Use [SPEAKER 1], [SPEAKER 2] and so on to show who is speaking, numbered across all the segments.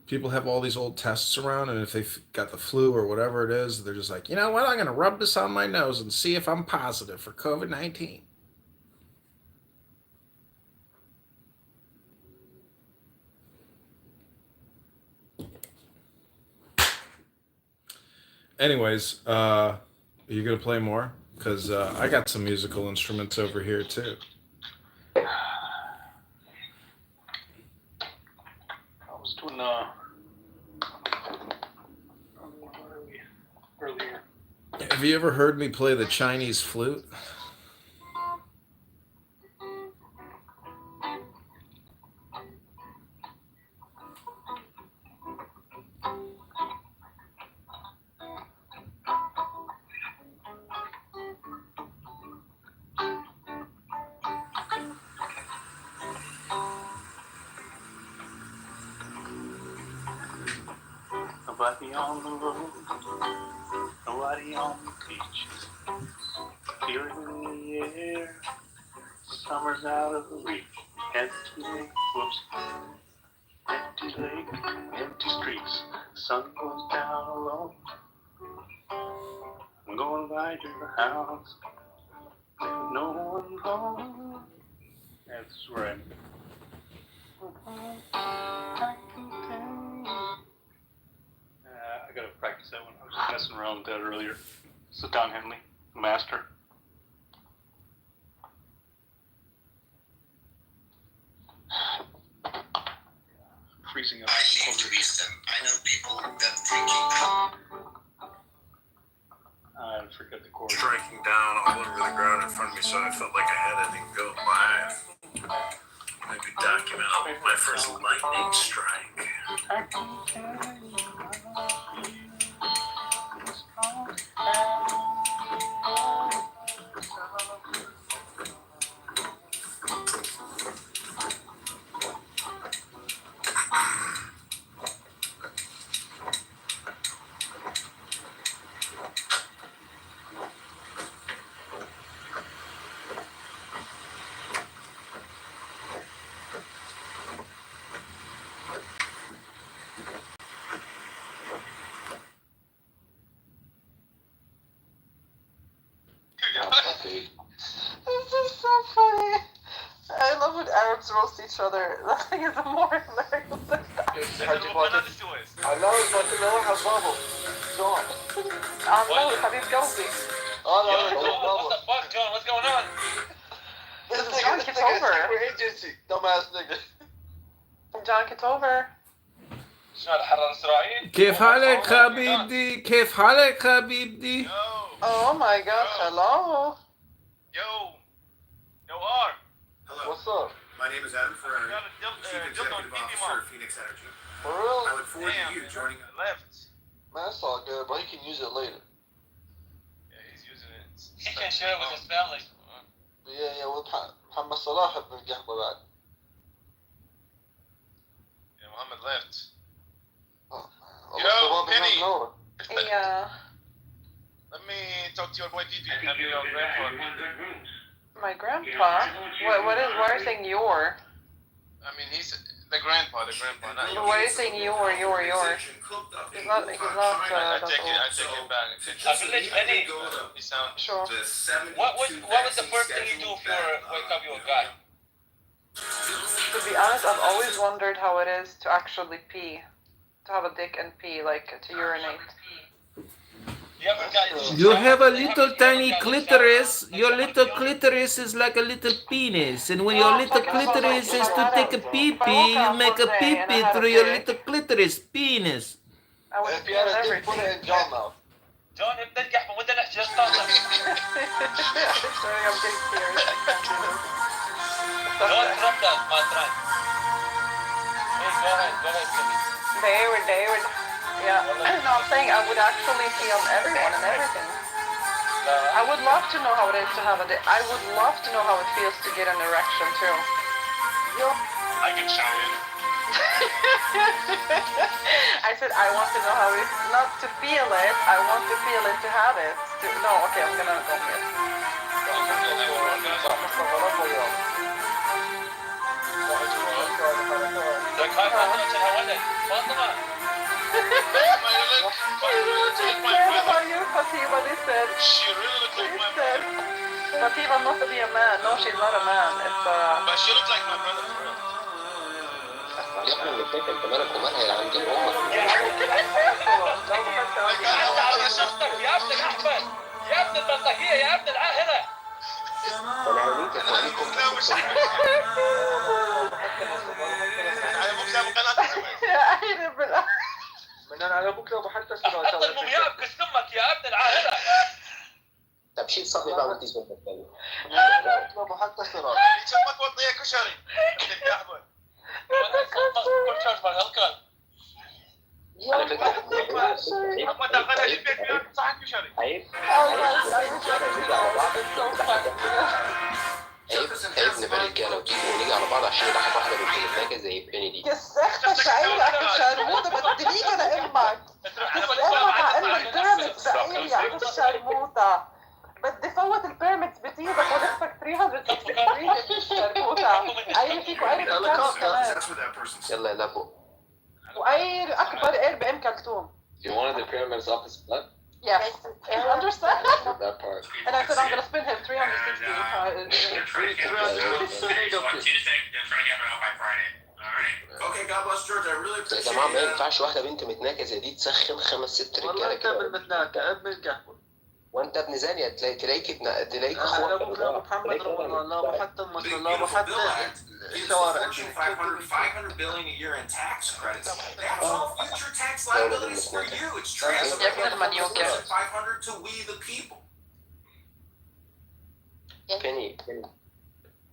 [SPEAKER 1] People have all these old tests around, and if they've got the flu or whatever it is, they're just like, you know what? I'm gonna rub this on my nose and see if I'm positive for COVID-19. Anyways, are you gonna play more? Because I got some musical instruments over here too.
[SPEAKER 2] I was doing earlier.
[SPEAKER 1] Have you ever heard me play the Chinese flute?
[SPEAKER 2] Nobody on the road, nobody on the beach. Here in the air, summer's out of reach. Empty lake, whoops. Empty lake, empty streets. Sun goes down alone. I'm going by your house. No one home. That's right. I gotta practice that one. I was messing around with that earlier. So Don Henley, master. Freezing up.
[SPEAKER 3] I need to reach them. I know people that thinking.
[SPEAKER 2] I forgot the chord.
[SPEAKER 4] Striking down all over the ground in front of me, so I felt like I had to go live. Maybe document my first lightning strike.
[SPEAKER 5] This is so funny. I love when Arabs roast each other. Nothing is more hilarious than that.
[SPEAKER 6] الله يبارك حبابه John.
[SPEAKER 5] الله حبيب قلبي.
[SPEAKER 6] What
[SPEAKER 3] the fuck, John? What's going on?
[SPEAKER 5] This is John Kitover.
[SPEAKER 6] agency. Dumbass nigga.
[SPEAKER 5] John Kitover.
[SPEAKER 3] شنو الحرارة الإسرائيلية؟
[SPEAKER 1] كيف حالك حبيبتي؟ كيف حالك حبيبتي؟
[SPEAKER 5] Oh my gosh, hello.
[SPEAKER 3] Yo, R.
[SPEAKER 4] Hello.
[SPEAKER 6] What's up?
[SPEAKER 4] My name is Adam Ferrari,
[SPEAKER 3] Got a
[SPEAKER 4] Chief Executive Officer of Phoenix Energy.
[SPEAKER 6] For real?
[SPEAKER 4] I look forward to you joining us.
[SPEAKER 3] Left.
[SPEAKER 6] Man, that's all good, but he can use it later.
[SPEAKER 3] Yeah, he's using it. He can share it with his family.
[SPEAKER 6] Yeah, محمد صلاح بننجح بعد.
[SPEAKER 3] Yeah, Muhammad left.
[SPEAKER 6] Yo,
[SPEAKER 3] Penny.
[SPEAKER 5] Yeah.
[SPEAKER 3] Let me talk to your boy Titi. Have your grandpa.
[SPEAKER 5] My grandpa? Why are you saying your?
[SPEAKER 3] I mean, he's the grandpa, not
[SPEAKER 5] Why are you saying your? He's not,
[SPEAKER 3] I take it back. Penny. You sound
[SPEAKER 5] sure.
[SPEAKER 3] What was the first thing you do for wake up your guy?
[SPEAKER 5] To be honest, I've always wondered how it is to actually pee. To have a dick and pee, like to urinate.
[SPEAKER 1] You have a little tiny clitoris. Your little clitoris is like a little penis. And when your little clitoris is to take a pee-pee, you make a pee-pee through your little clitoris, penis.
[SPEAKER 5] I would
[SPEAKER 6] If
[SPEAKER 5] pee
[SPEAKER 6] you had
[SPEAKER 5] on
[SPEAKER 6] a dick, put
[SPEAKER 5] everything.
[SPEAKER 6] it in John mouth.
[SPEAKER 3] John, بنرجع بدنا نحكي للطاقة.
[SPEAKER 5] Sorry, I'm getting serious. I can't do this.
[SPEAKER 3] Don't drop that, my friend. Hey, go ahead,
[SPEAKER 5] David. Yeah. No, I'm saying I would actually pee on everyone and everything. I would love to know how it is to have a dick. I would love to know how it feels to get an erection too.
[SPEAKER 3] I can shout in.
[SPEAKER 5] I said I want to know how it is not to feel it. I want to feel it to have it. No, okay, I'm gonna go here.
[SPEAKER 3] لك هاي فاطمة كانها ولد فاطمة
[SPEAKER 5] Scared about you, Fatima, they said.
[SPEAKER 3] She really looked like my
[SPEAKER 5] They said. Fatima must be a man. No, she's not a man. It's
[SPEAKER 3] But she looked like my brother for real.
[SPEAKER 7] يا ابني اللي فات انت مالك ومالها يا عند امك.
[SPEAKER 3] انت على شخصك يا ابن الاحمد يا ابن البلطجية يا ابن العاهرة
[SPEAKER 7] انا هوريك اخوانيكم.
[SPEAKER 3] على ابوك زي ابو قناة
[SPEAKER 5] يا عيني بالله.
[SPEAKER 6] من انا على بكره وحتى
[SPEAKER 3] حط المومياء بكس امك يا ابن العاهرة
[SPEAKER 7] طب شيل صاحبي بقى وانت اسمك الثاني.
[SPEAKER 6] ابو حتى سراج
[SPEAKER 3] اللي تشمك وطيه كشري ابن الاحمد كل شرط هالكل
[SPEAKER 7] على فكره
[SPEAKER 3] ما تاخذها جيب بيت صحن كشري
[SPEAKER 7] عيب نبقى رجاله ونيجي على بعض عشان نضحك واحده بنت هناك زي بيني دي.
[SPEAKER 5] كسختك عيني اخو شرموطه بدليك انا امك. امك على ام البيراميدز بقيل يا اخو الشرموطه. بدي فوت البيراميدز بتيبك ولفك 360 دقيقة يا اخو الشرموطه. عيني فيك وعيني بالكاس كمان.
[SPEAKER 7] يلا يا لابو.
[SPEAKER 5] وعيني اكبر قرب بام كلثوم.
[SPEAKER 7] You wanted the pyramids off his butt?
[SPEAKER 5] Yes. You understand?
[SPEAKER 7] That part.
[SPEAKER 5] And I said I'm gonna spin him 360.
[SPEAKER 4] Okay, God bless George. I really
[SPEAKER 7] يا
[SPEAKER 4] appreciate
[SPEAKER 7] جماعه ما
[SPEAKER 4] it.
[SPEAKER 7] ينفعش واحده بنت متناكه زي دي تسخن 5-6
[SPEAKER 6] والله
[SPEAKER 7] رجاله
[SPEAKER 6] انت
[SPEAKER 7] كده.
[SPEAKER 6] بالمتناكه ابن القهوه
[SPEAKER 7] وانت ابن زانيه تلاقيك تلاقيك
[SPEAKER 6] انا
[SPEAKER 7] اخوك
[SPEAKER 6] ابو محمد رمضان لا ابو حتى امك لا ابو حتى الشوارع
[SPEAKER 4] 500 billion a year in tax credits. That's all future tax liabilities for you. It's transferred
[SPEAKER 5] يا ابن المنيوكة.
[SPEAKER 4] 500 to we the people.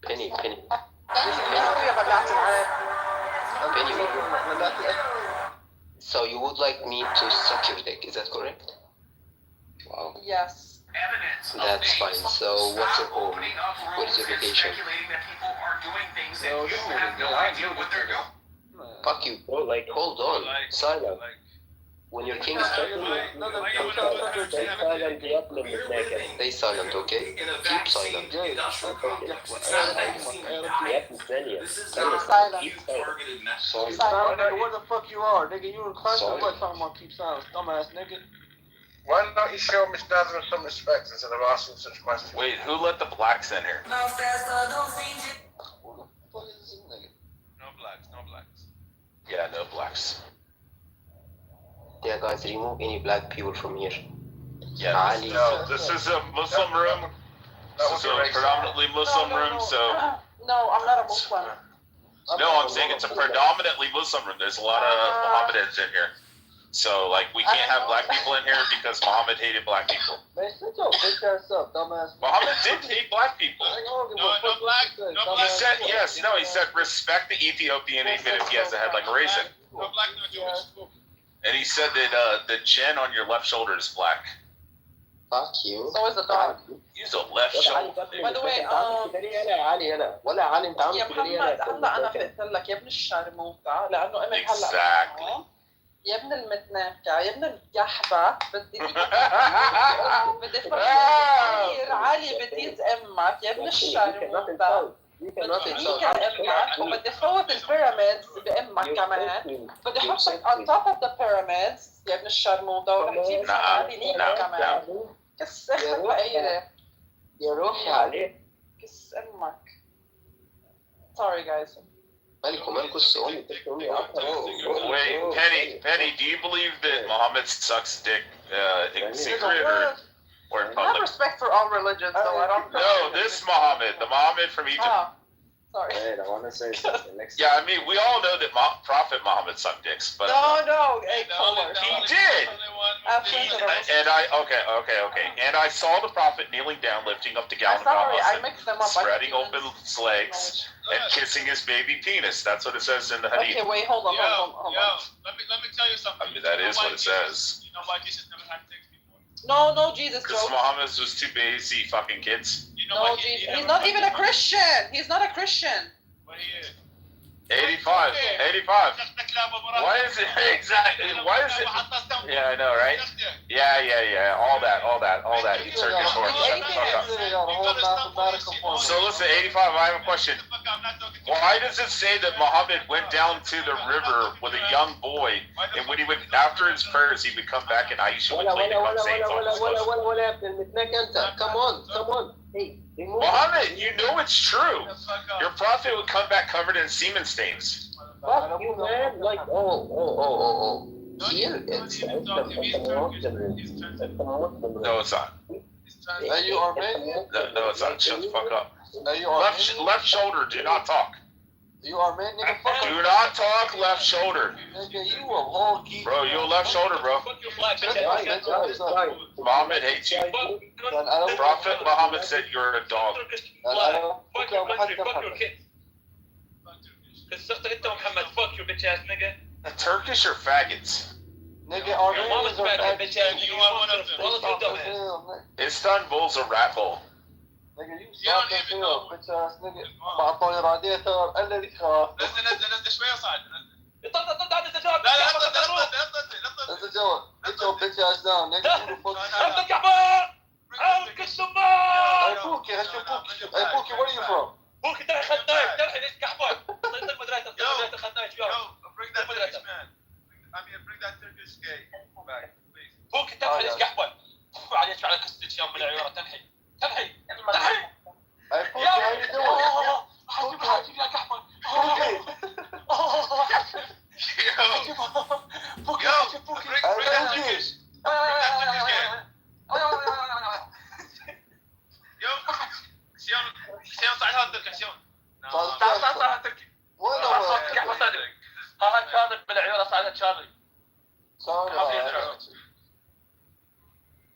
[SPEAKER 7] بيني
[SPEAKER 5] يا بلعت العاب.
[SPEAKER 7] So you would like me to suck your dick, is that correct? Wow.
[SPEAKER 5] Yes.
[SPEAKER 7] That's fine. So what's your home? What is your vacation? Fuck you, bro. Like, hold on. Silent. When your king is talking, stay silent. Stay silent, okay? Keep silent. Sorry.
[SPEAKER 6] where the fuck you are, nigga? You in class or what? Talking about keep silence, dumbass nigga.
[SPEAKER 4] Why don't you show Miss Desmond some respect instead of asking such questions?
[SPEAKER 3] Wait, who let the blacks in here?
[SPEAKER 6] Who the fuck is this nigga?
[SPEAKER 3] No blacks. Yeah, no blacks.
[SPEAKER 7] Yeah, guys, remove any black people from here.
[SPEAKER 3] Yeah,
[SPEAKER 7] Ali.
[SPEAKER 3] no, this is a Muslim room. This is a predominantly Muslim room, so...
[SPEAKER 5] No, I'm not a Muslim.
[SPEAKER 3] No, I'm saying it's a predominantly Muslim room. There's a lot of Mohammedans in here. So, like, we can't have black people in here because Muhammad hated black people.
[SPEAKER 6] Man, shut your bitch ass up, dumbass.
[SPEAKER 3] Muhammad did hate black people. He said, he said respect the Ethiopian even if he has a head like a raisin.
[SPEAKER 6] No black, no Jewish.
[SPEAKER 3] And he said that the gen on your left shoulder is black.
[SPEAKER 7] Fuck you.
[SPEAKER 5] So is the dog.
[SPEAKER 3] Use the left shoulder.
[SPEAKER 5] By the way,
[SPEAKER 7] ولا علي انت عامل
[SPEAKER 5] يا
[SPEAKER 7] كده ليه
[SPEAKER 5] محمد هلا انا
[SPEAKER 7] انا
[SPEAKER 5] فقت لك يا ابن الشرموطه لانه امك هلا
[SPEAKER 3] Exactly.
[SPEAKER 5] يا ابن المتناكه يا ابن الكحبه بدي كثير عالي بتيز امك يا ابن الشرموطه بدي امك وبدي فوت البيراميدز بامك كمان بدي احطك on top of the pyramids يا ابن الشرموطه ورح تجيب شغلاتي ليك كمان كس اختك فقيره
[SPEAKER 7] يا روحي عليه.
[SPEAKER 5] كس امك. Sorry guys.
[SPEAKER 7] مالكم السؤال
[SPEAKER 3] Wait, Penny, do you believe that Muhammad sucks dick in secret or in
[SPEAKER 5] I have
[SPEAKER 3] public?
[SPEAKER 5] respect for all religions, though I don't.
[SPEAKER 3] No, this Muhammad, the Muhammad from Egypt.
[SPEAKER 5] Ah, sorry.
[SPEAKER 7] I want to say something next
[SPEAKER 3] Yeah, I mean, we all know that Prophet Muhammad sucked dicks, but
[SPEAKER 5] No, hey, Kohler.
[SPEAKER 3] he did.
[SPEAKER 5] Absolutely.
[SPEAKER 3] And okay. And I saw the Prophet kneeling down, lifting up the gown of
[SPEAKER 5] Sorry, I
[SPEAKER 3] Muhammad,
[SPEAKER 5] mixed them up.
[SPEAKER 3] spreading open his legs, and kissing his baby penis. That's what it says in the Hadith.
[SPEAKER 5] Okay, wait, hold on.
[SPEAKER 3] Let me tell you something. I mean, that is what it says.
[SPEAKER 8] You know why Jesus never had sex before?
[SPEAKER 5] No, Jesus,
[SPEAKER 3] Because
[SPEAKER 5] Joe.
[SPEAKER 3] Muhammad was too busy fucking kids.
[SPEAKER 8] You know
[SPEAKER 5] No,
[SPEAKER 8] why
[SPEAKER 5] Jesus.
[SPEAKER 8] he
[SPEAKER 5] He's not even a Christian. He's not a Christian.
[SPEAKER 8] What he is?
[SPEAKER 3] 85. Why is it exactly? Why is it? Yeah, I know, right? Yeah. All that. You Turkish whore. Shut the fuck up. So listen, 85. I have a question. Why does it say that Muhammad went down to the river with a young boy, and when he went after his prayers, he would come back and Aisha would clean him up, saying it's all his clothes?
[SPEAKER 7] ولا happened متناك انت. Come on. Hey, remove
[SPEAKER 3] Muhammad, you know it's true. Your prophet would come back covered in semen stains.
[SPEAKER 7] Fuck you, man. Like, oh. Here, it's a Muslim.
[SPEAKER 3] No, it's not.
[SPEAKER 6] Are you Armenian?
[SPEAKER 3] No, it's not. Shut the fuck up.
[SPEAKER 6] Are you Armenian?
[SPEAKER 3] Left shoulder. Do not talk.
[SPEAKER 6] You Armenian? Nigga, fuck
[SPEAKER 3] Do not talk left shoulder.
[SPEAKER 6] Nigga, you a whole geek.
[SPEAKER 3] Bro, you're left shoulder, bro. Muhammad hates you. Prophet Muhammad said you're a dog.
[SPEAKER 9] Fuck your kids. انت ومحمد fuck your bitch ass nigga.
[SPEAKER 3] Turkish or faggots?
[SPEAKER 6] Nigga, Armenians are
[SPEAKER 9] bitch ass nigga. You want one of them? All of you dumbass.
[SPEAKER 3] Istanbul's a rat hole.
[SPEAKER 6] Nigga, you soft as hell, bitch ass nigga. بعطوني راديتر قال لي خلاص.
[SPEAKER 8] نزل شويه صعد
[SPEAKER 9] طلع نزل جواب.
[SPEAKER 8] لا
[SPEAKER 6] نزل جوا. Get your bitch ass down, nigga. Who the fuck?
[SPEAKER 9] انت كعبان. عاوك السمان.
[SPEAKER 6] Hey Pookie, hey Pookie, where are you from?
[SPEAKER 9] بوك انت خدناك ترحل ايش كعبان. طيب مدرسة خدناك يا.
[SPEAKER 8] bring that Turkish man. I mean, bring that Turkish gay back, please.
[SPEAKER 9] بوك ترحل ايش كعبان. عليك على قصتك يا من العيون تنحي.
[SPEAKER 6] Hey Pookie, how you doing?
[SPEAKER 9] حاجب يا كعبان.
[SPEAKER 8] Bring that Turkish. شيون صعد هذا تركي شيون.
[SPEAKER 9] صار تركي.
[SPEAKER 6] وين
[SPEAKER 9] كعبة صادق. هذا كاذب بالعيون صعدت شارلي.
[SPEAKER 6] Sorry.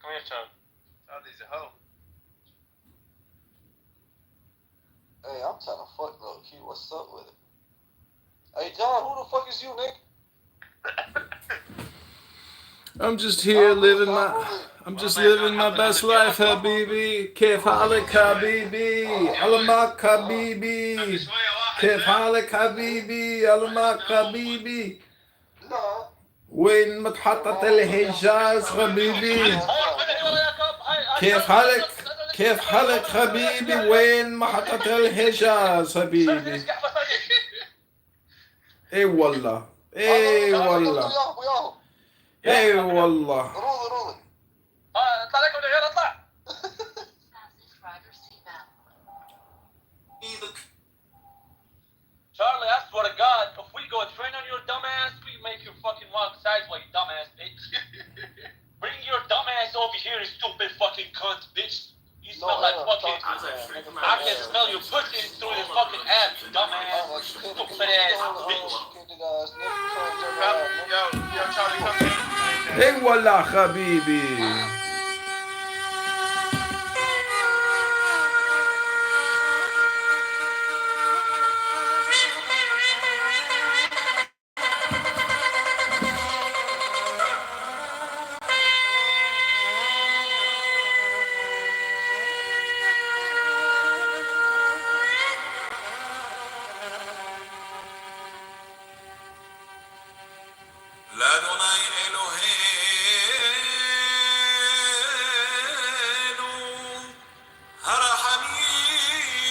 [SPEAKER 9] Come here, Charlie.
[SPEAKER 8] Charlie's a hoe.
[SPEAKER 6] Hey, I'm trying to fuck low key. What's up with it? Hey John, who the fuck is you, Nick?
[SPEAKER 1] I'm just here living my best life, Habibi. كيف حالك حبيبي؟ علمك حبيبي. كيف حالك حبيبي؟ علمك حبيبي.
[SPEAKER 6] لا.
[SPEAKER 1] وين متحطة الحجاز حبيبي؟ كيف حالك حبيبي؟ وين محطة الحجاز حبيبي؟ اي والله
[SPEAKER 6] روضي.
[SPEAKER 9] اطلع لك من العيون اطلع. Charlie, I swear to God, if we go train on your dumbass, we make you fucking walk sideways, dumbass bitch. Bring your dumbass over here, you stupid fucking cunt, bitch. You smell like fucking. I can smell your pussy through this fucking ass, you dumbass. Stupid ass bitch.
[SPEAKER 8] Yo, Charlie, come here.
[SPEAKER 1] اي والله حبيبي.
[SPEAKER 4] لادوناي إلهينو هرا حميم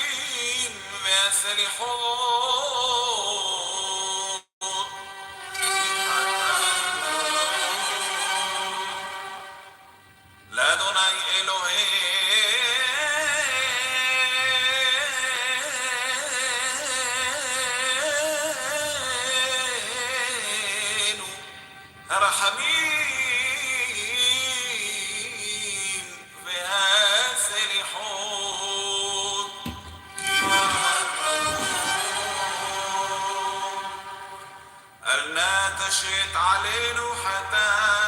[SPEAKER 4] بأسل حوت لادوناي إلهينو هرا حميم بأسل حوت قالنا تشيت علينا حتات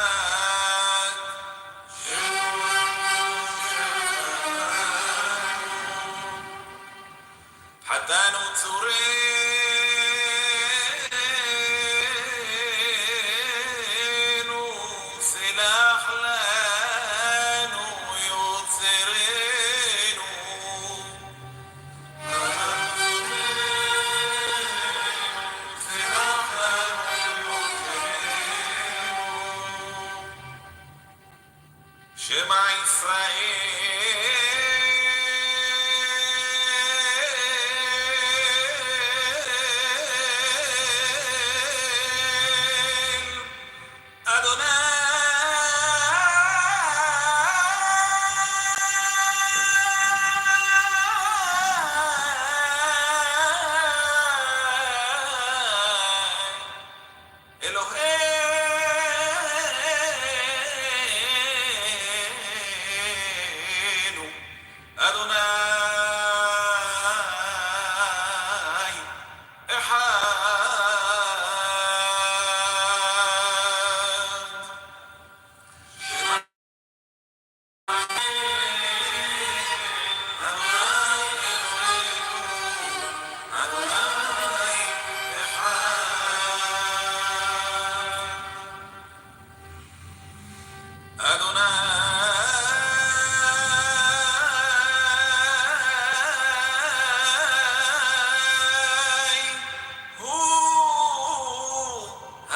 [SPEAKER 4] حتى نوتسورين سلاح لانو يوتسرين سلاح لانو يوتسرين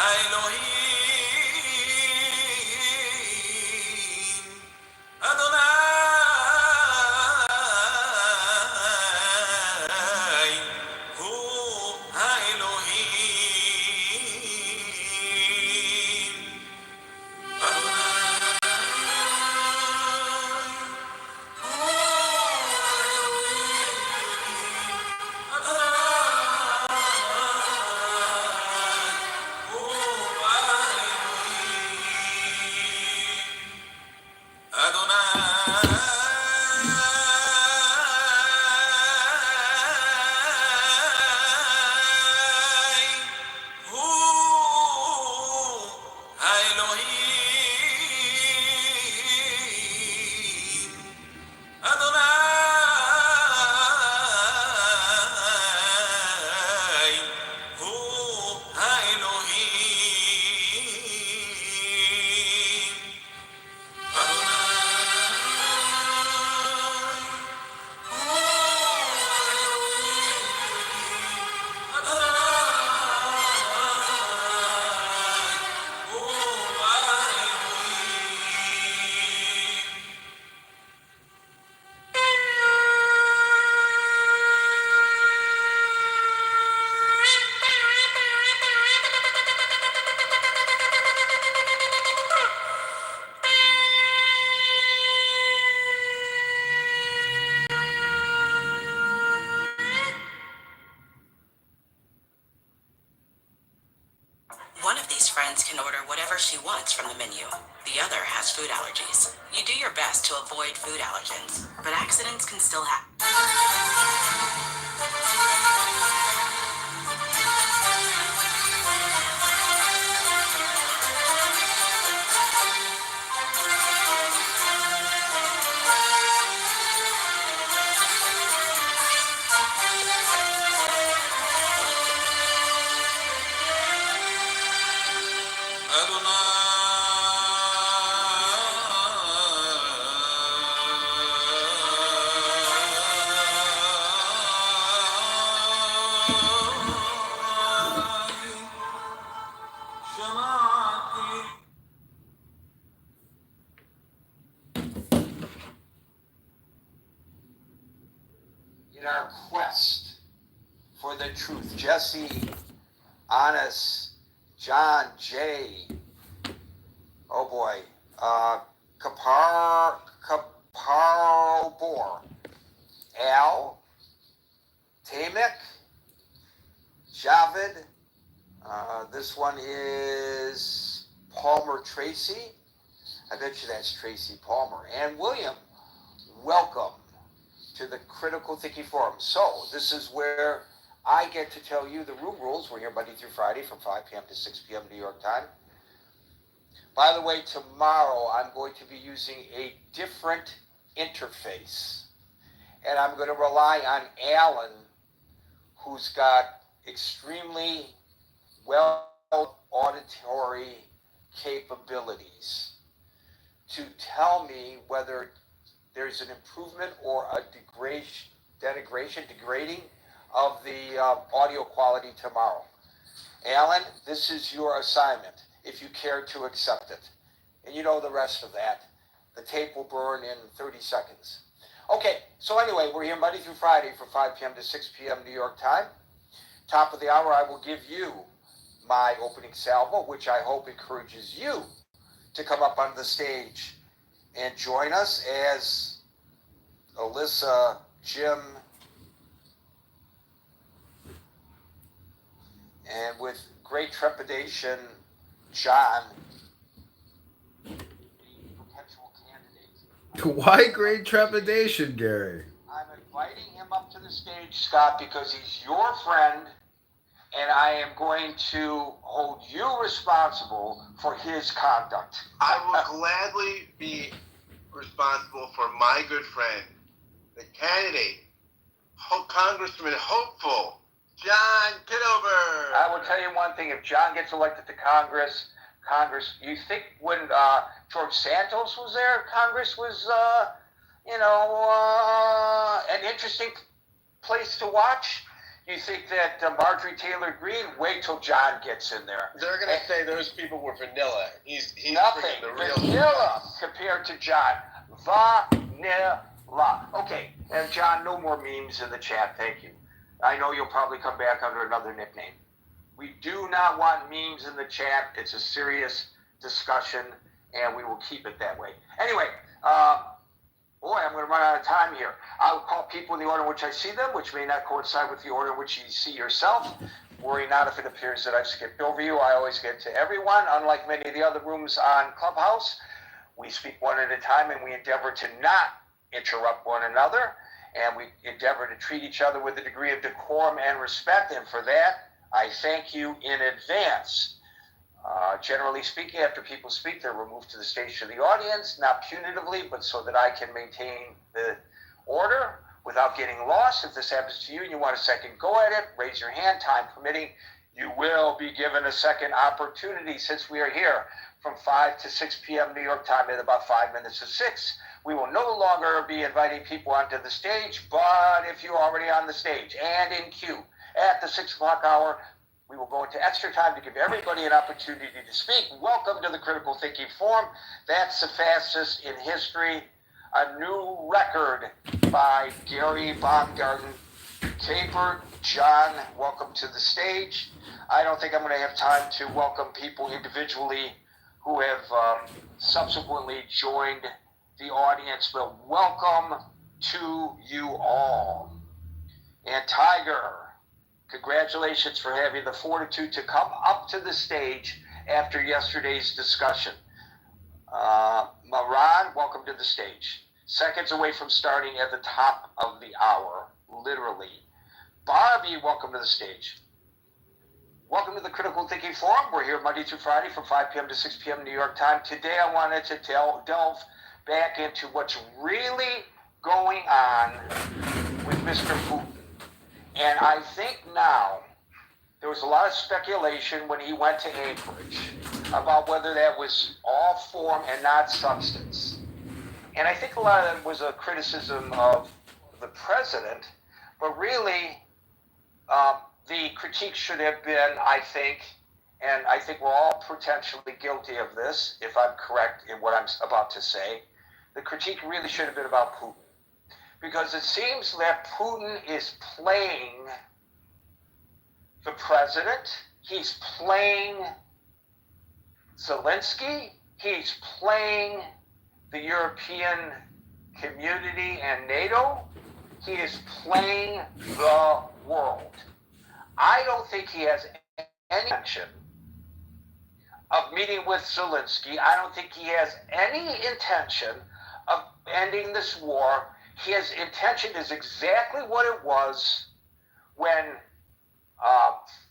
[SPEAKER 4] Elohim, Adonai, Hu Elohim, Adonai, Hu
[SPEAKER 10] One of these friends can order whatever she wants from the menu. The other has food allergies. You do your best to avoid food allergens, but accidents can still happen.
[SPEAKER 11] In our quest for the truth, Jesse, Honest, John, Jay, oh boy, Kaparobor, Al, Tamek, Javid, this one is Palmer Tracy. I bet you that's Tracy Palmer. And William, welcome to the Critical Thinking Forum. So this is where I get to tell you the room rules. We're here Monday through Friday from 5 p.m. to 6 p.m. New York time. By the way, tomorrow I'm going to be using a different interface. And I'm going to rely on Alan, who's got extremely well auditory capabilities, to tell me whether there's an improvement or a degrading of the audio quality tomorrow. Alan, this is your assignment, if you care to accept it. And you know the rest of that. The tape will burn in 30 seconds. Okay, so anyway, we're here Monday through Friday from 5 p.m. to 6 p.m. New York time. Top of the hour, I will give you my opening salvo, which I hope encourages you to come up on the stage and join us as Alyssa, Jim, and with great trepidation, John, the potential candidate.
[SPEAKER 1] Why great trepidation, Gary?
[SPEAKER 11] I'm inviting him up to the stage, Scott, because he's your friend, and I am going to hold you responsible for his conduct.
[SPEAKER 12] I will gladly be responsible for my good friend, the candidate, Congressman hopeful, John Kitover.
[SPEAKER 11] I will tell you one thing, if John gets elected to Congress, you think when George Santos was there, Congress was, an interesting place to watch? You think that Marjorie Taylor Greene? Wait till John gets in there.
[SPEAKER 12] They're gonna say those people were vanilla. He's
[SPEAKER 11] Nothing.
[SPEAKER 12] the real
[SPEAKER 11] Vanilla compared to John. Vanilla. Okay, and John, no more memes in the chat. Thank you. I know you'll probably come back under another nickname. We do not want memes in the chat. It's a serious discussion, and we will keep it that way. Anyway, boy, I'm going to run out of time here. I'll call people in the order in which I see them, which may not coincide with the order in which you see yourself. Worry not if it appears that I've skipped over you. I always get to everyone. Unlike many of the other rooms on Clubhouse, we speak one at a time, and we endeavor to not interrupt one another, and we endeavor to treat each other with a degree of decorum and respect, and for that, I thank you in advance. Generally speaking, after people speak, they're removed to the stage to the audience, not punitively, but so that I can maintain the order without getting lost. If this happens to you and you want a second go at it, raise your hand, time permitting. You will be given a second opportunity since we are here from 5 to 6 p.m. New York time at about 5 minutes to 6. We will no longer be inviting people onto the stage, but if you're already on the stage and in queue at the 6 o'clock hour, we will go into extra time to give everybody an opportunity to speak. Welcome to the Critical Thinking Forum. That's the fastest in history. A new record by Gary Baumgarten. Caper, John, welcome to the stage. I don't think I'm going to have time to welcome people individually who have subsequently joined the audience, but welcome to you all. And Tiger, congratulations for having the fortitude to come up to the stage after yesterday's discussion. Maran, welcome to the stage. Seconds away from starting at the top of the hour, literally. Barbie, welcome to the stage. Welcome to the Critical Thinking Forum. We're here Monday through Friday from 5 p.m. to 6 p.m. New York time. Today I wanted to delve back into what's really going on with Mr. Putin. And I think now, there was a lot of speculation when he went to Anchorage about whether that was all form and not substance. And I think a lot of that was a criticism of the president, but really, the critique should have been, I think, and I think we're all potentially guilty of this, if I'm correct in what I'm about to say, the critique really should have been about Putin. Because it seems that Putin is playing the president, he's playing Zelensky, he's playing the European community and NATO, he is playing the world. I don't think he has any intention of meeting with Zelensky. I don't think he has any intention of ending this war. His intention is exactly what it was when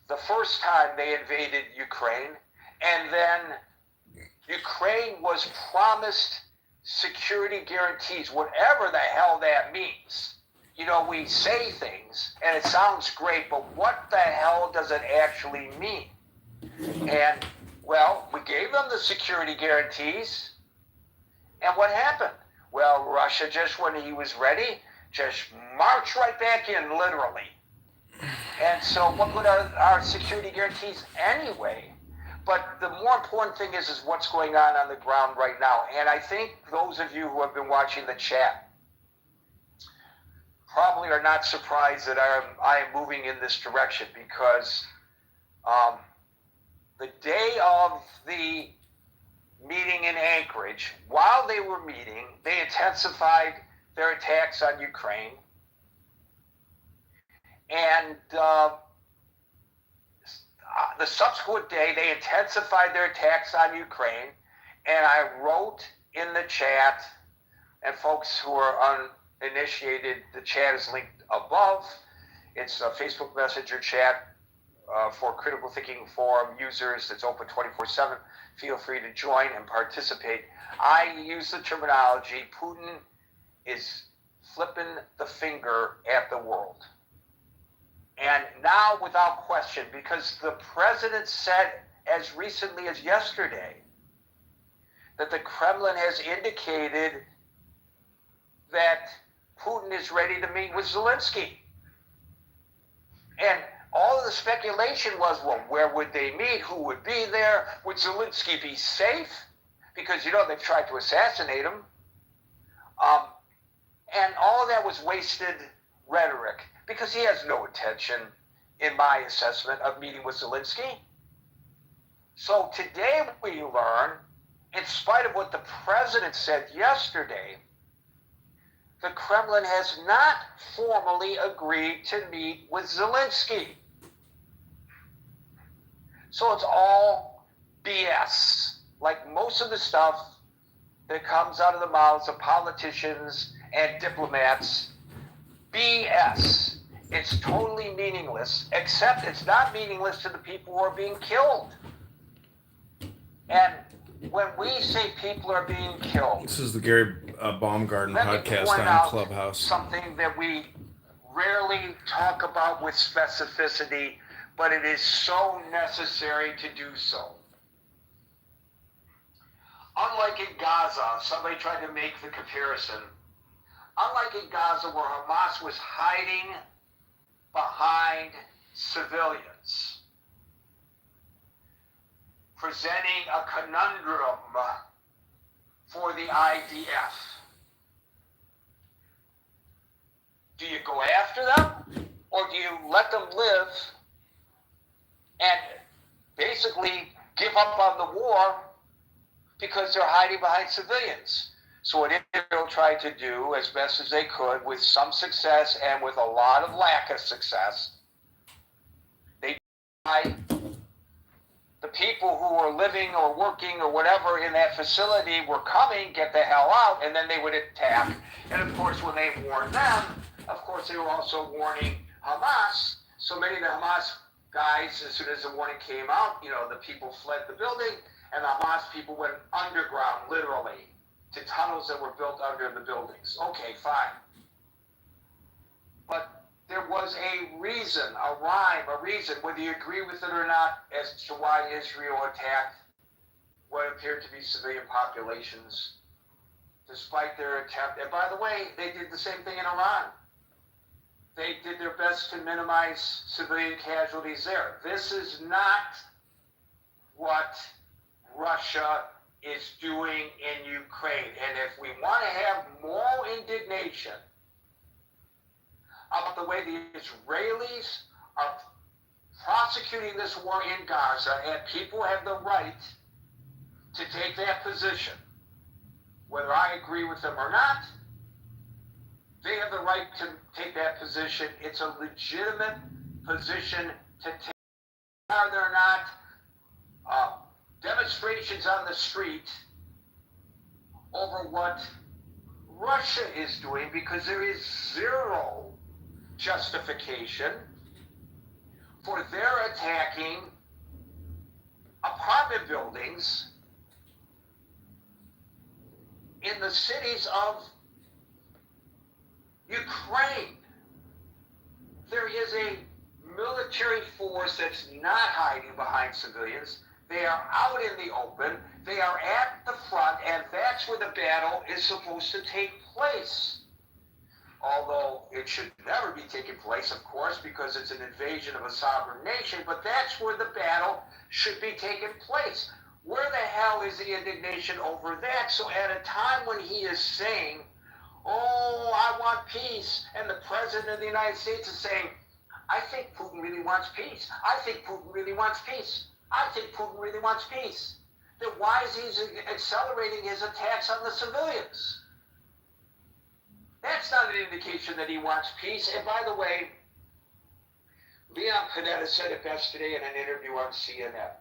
[SPEAKER 11] the first time they invaded Ukraine, and then Ukraine was promised security guarantees, whatever the hell that means. You know, we say things, and it sounds great, but what the hell does it actually mean? And, well, we gave them the security guarantees, and what happened? Well, Russia, just when he was ready, just marched right back in, literally. And so what good are our security guarantees anyway? But the more important thing is what's going on the ground right now. And I think those of you who have been watching the chat probably are not surprised that I am moving in this direction, because the day of the meeting in Anchorage, while they were meeting, they intensified their attacks on Ukraine. And the subsequent day, they intensified their attacks on Ukraine. And I wrote in the chat, and folks who are uninitiated, the chat is linked above. It's a Facebook Messenger chat for Critical Thinking Forum users. It's open 24/7. Feel free to join and participate. I use the terminology, Putin is flipping the finger at the world. And now, without question, because the president said as recently as yesterday that the Kremlin has indicated that Putin is ready to meet with Zelensky. And all of the speculation was, well, where would they meet? Who would be there? Would Zelensky be safe? Because, you know, they tried to assassinate him. And all of that was wasted rhetoric because he has no intention, in my assessment, of meeting with Zelensky. So today we learn, in spite of what the president said yesterday, the Kremlin has not formally agreed to meet with Zelensky. So it's all BS, like most of the stuff that comes out of the mouths of politicians and diplomats. BS. It's totally meaningless, except it's not meaningless to the people who are being killed. And when we say people are being killed,
[SPEAKER 1] this is the Gary Baumgarten podcast on Clubhouse.
[SPEAKER 11] Something that we rarely talk about with specificity, but it is so necessary to do so. Unlike in Gaza, somebody tried to make the comparison. Unlike in Gaza, where Hamas was hiding behind civilians, presenting a conundrum for the IDF. Do you go after them, or do you let them live and basically give up on the war because they're hiding behind civilians? So what Israel tried to do as best as they could, with some success and with a lot of lack of success, they tried. The people who were living or working or whatever in that facility were coming, get the hell out, and then they would attack. And of course, when they warned them, of course, they were also warning Hamas. So many of the Hamas guys, as soon as the warning came out, you know, the people fled the building, and the Hamas people went underground, literally, to tunnels that were built under the buildings. Okay, fine. But there was a reason, a rhyme, a reason, whether you agree with it or not, as to why Israel attacked what appeared to be civilian populations, despite their attempt. And by the way, they did the same thing in Iran. They did their best to minimize civilian casualties there. This is not what Russia is doing in Ukraine. And if we want to have moral indignation about the way the Israelis are prosecuting this war in Gaza, and people have the right to take that position, whether I agree with them or not, they have the right to take that position. It's a legitimate position to take. Are there not demonstrations on the street over what Russia is doing, because there is zero justification for their attacking apartment buildings in the cities of Ukraine. There is a military force that's not hiding behind civilians. They are out in the open. They are at the front, and that's where the battle is supposed to take place. Although it should never be taking place, of course, because it's an invasion of a sovereign nation, but that's where the battle should be taking place. Where the hell is the indignation over that? So at a time when he is saying, oh, I want peace, and the President of the United States is saying, I think Putin really wants peace. I think Putin really wants peace. I think Putin really wants peace. Then why is he accelerating his attacks on the civilians? That's not an indication that he wants peace. And by the way, Leon Panetta said it best today in an interview on CNN.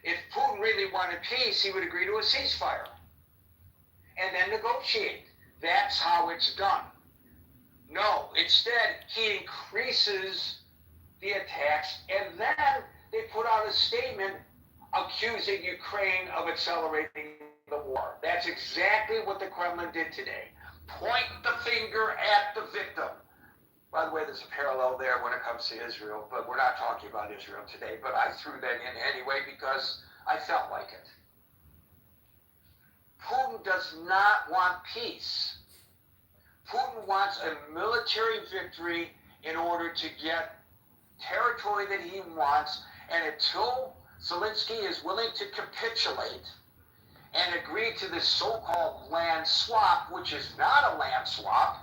[SPEAKER 11] If Putin really wanted peace, he would agree to a ceasefire and then negotiate. That's how it's done. No, instead, he increases the attacks, and then they put out a statement accusing Ukraine of accelerating the war. That's exactly what the Kremlin did today. Point the finger at the victim. By the way, there's a parallel there when it comes to Israel, but we're not talking about Israel today. But I threw that in anyway because I felt like it. Putin does not want peace. Putin wants a military victory in order to get territory that he wants, and until Zelensky is willing to capitulate and agree to this so-called land swap, which is not a land swap,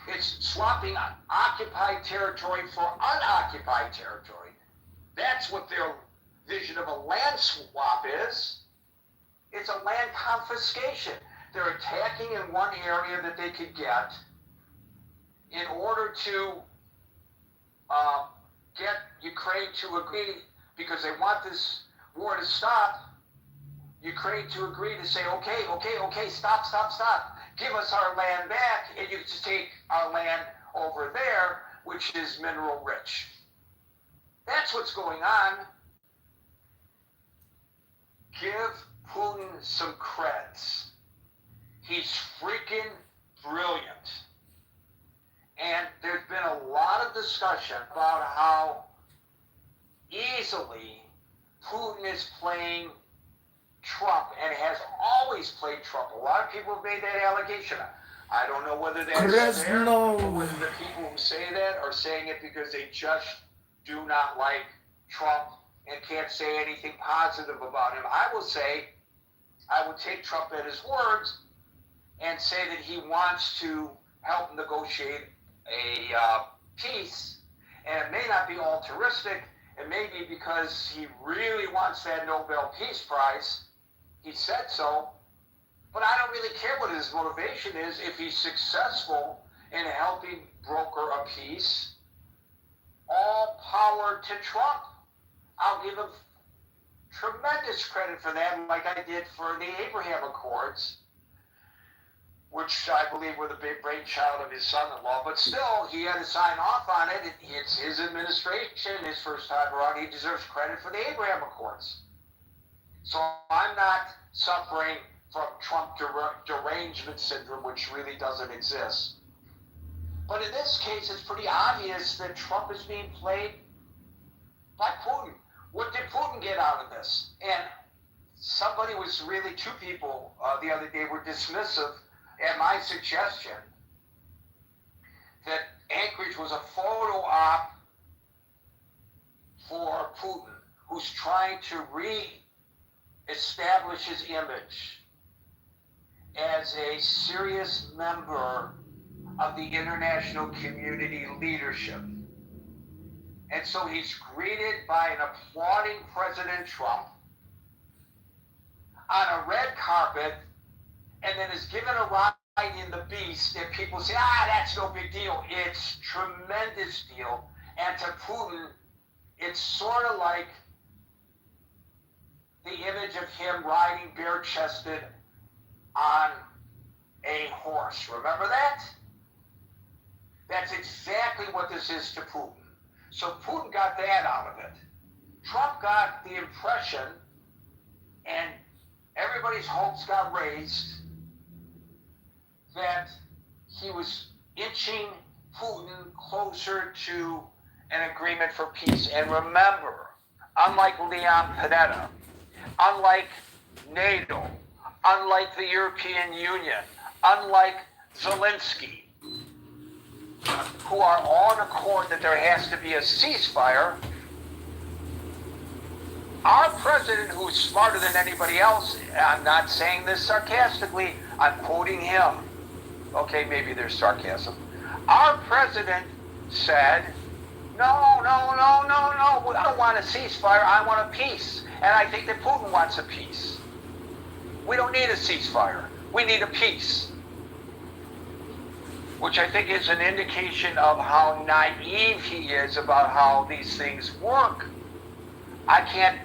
[SPEAKER 11] it's swapping occupied territory for unoccupied territory. That's what their vision of a land swap is. It's a land confiscation. They're attacking in one area that they could get in order to get Ukraine to agree, because they want this war to stop, Ukraine to agree to say, okay, stop. Give us our land back, and you just take our land over there, which is mineral rich. That's what's going on. Give Putin some creds. He's freaking brilliant. And there's been a lot of discussion about how easily Putin is playing Trump and has always played Trump. A lot of people have made that allegation. I don't know whether that's fair, or whether the people who say that are saying it because they just do not like Trump and can't say anything positive about him. I will say, I would take Trump at his words and say that he wants to help negotiate a peace, and it may not be altruistic. It may be because he really wants that Nobel Peace Prize. He said so, but I don't really care what his motivation is. If he's successful in helping broker a peace, all power to Trump. I'll give him tremendous credit for that, like I did for the Abraham Accords, which I believe were the big brainchild of his son-in-law. But still, he had to sign off on it. It's his administration, his first time around. He deserves credit for the Abraham Accords. So I'm not suffering from Trump derangement syndrome, which really doesn't exist. But in this case, it's pretty obvious that Trump is being played by Putin. What did Putin get out of this? And somebody was really, two people the other day were dismissive at my suggestion that Anchorage was a photo op for Putin, who's trying to re-establish his image as a serious member of the international community leadership. And so he's greeted by an applauding President Trump on a red carpet, and then is given a ride in the Beast, and people say, that's no big deal. It's tremendous deal. And to Putin, it's sort of like the image of him riding bare-chested on a horse. Remember that? That's exactly what this is to Putin. So Putin got that out of it. Trump got the impression, and everybody's hopes got raised, that he was inching Putin closer to an agreement for peace. And remember, unlike Leon Panetta, unlike NATO, unlike the European Union, unlike Zelensky, who are all in accord that there has to be a ceasefire, our president, who's smarter than anybody else, I'm not saying this sarcastically, I'm quoting him. Okay, maybe there's sarcasm. Our president said, no, I don't want a ceasefire, I want a peace. And I think that Putin wants a peace. We don't need a ceasefire, we need a peace. Which I think is an indication of how naive he is about how these things work. I can't